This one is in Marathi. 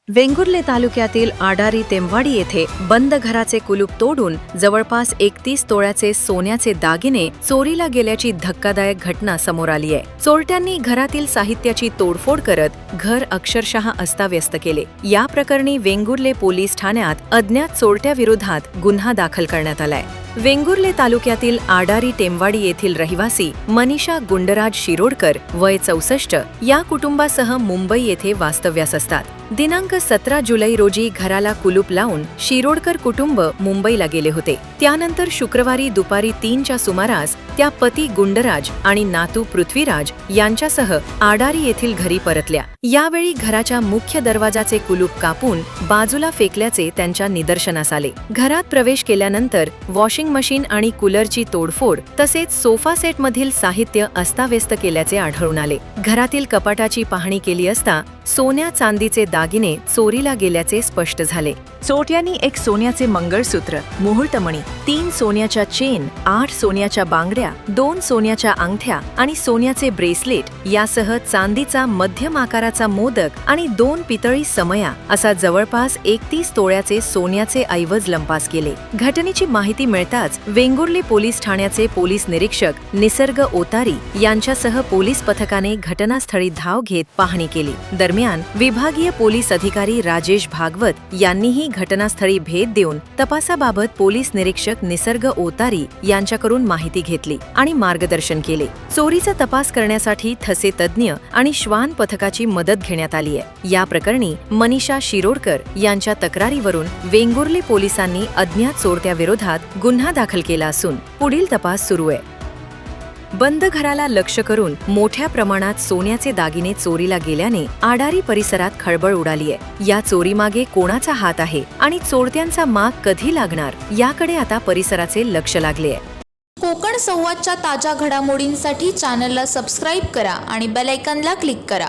वेंगुर्ले तालुक्यातील आडारी टेंबवाडी येथे बंद घराचे कुलूप तोडून जवळपास 31 तोळ्याचे सोन्याचे दागिने चोरीला गेल्याची धक्कादायक घटना समोर आली आहे। चोरट्यांनी घरातील साहित्याची तोडफोड करत घर अक्षरशः अस्ताव्यस्त केले। या प्रकरणी वेंगुर्ले पोलीस ठाण्यात अज्ञात चोरट्याविरोधात गुन्हा दाखल करण्यात आलाय। वेंगुर्ले तालुक्यातील आडारी टेंबवाडी येथील रहिवासी मनीषा गुंडराज शिरोडकर वय 64 या कुटुंबासह मुंबई येथे वास्तव्यास असतात। दिनांक 17 जुलै रोजी घराला कुलूप लावून शिरोडकर कुटुंब मुंबईला गेले होते। त्यानंतर शुक्रवारी दुपारी 3च्या सुमारास त्या पती गुंडराज आणि नातू पृथ्वीराज यांच्यासह आडारी येथील घरी परतल्या। यावेळी घराच्या मुख्य दरवाजाचे कुलूप कापून बाजूला फेकल्याचे त्यांच्या निदर्शनास आले। घरात प्रवेश केल्यानंतर वॉशिंग मशीन आणि कूलरची तोडफोड तसेच सोफा सेटमधील साहित्य अस्ताव्यस्त केल्याचे आढळून आले। घरातील कपाटाची पाहणी केली असता सोन्या चांदीचे दागिने चोरीला गेल्याचे स्पष्ट झाले। चोरट्यांनी एक सोन्याचे मंगळसूत्र, मुहूर्तमणी, 3 सोन्याच्या चेन, 8 सोन्याच्या बांगड्या, 2 सोन्याच्या अंगठ्या आणि सोन्याचे ब्रेसलेट यासह चांदीचा मध्यम आकाराचा मोदक आणि 2 पितळी समया असा जवळपास 31 तोळ्याचे सोन्याचे ऐवज लंपास केले। घटनेची माहिती मिळताच वेंगुर्ले पोलीस ठाण्याचे पोलीस निरीक्षक निसर्ग ओतारी यांच्यासह पोलीस पथकाने घटनास्थळी धाव घेत पाहणी केली। दरम्यान विभागीय पोलीस अधिकारी राजेश भागवत यांनीही घटनास्थळी भेट देऊन तपासाबाबत पोलीस निरीक्षक निसर्ग ओतारी यांच्याकडून माहिती घेतली आणि मार्गदर्शन केले। चोरीचा तपास करण्यासाठी ठसे तज्ज्ञ आणि श्वान पथकाची मदत घेण्यात आली आहे। या प्रकरणी मनीषा शिरोडकर यांच्या तक्रारीवरून वेंगुर्ले पोलिसांनी अज्ञात चोरट्याविरोधात गुन्हा दाखल केला असून पुढील तपास सुरू आहे। बंद घराला लक्ष करून मोठ्या प्रमाणात सोन्याचे दागिने चोरीला गेल्याने आडारी परिसरात खळबळ उडाली आहे। या चोरीमागे कोणाचा हात आहे आणि चोरट्यांचा माग कधी लागणार याकडे आता परिसराचे लक्ष लागले आहे। कोकण संवादच्या ताज्या घडामोडींसाठी चॅनलला सबस्क्राईब करा आणि बेल आयकॉनला क्लिक करा।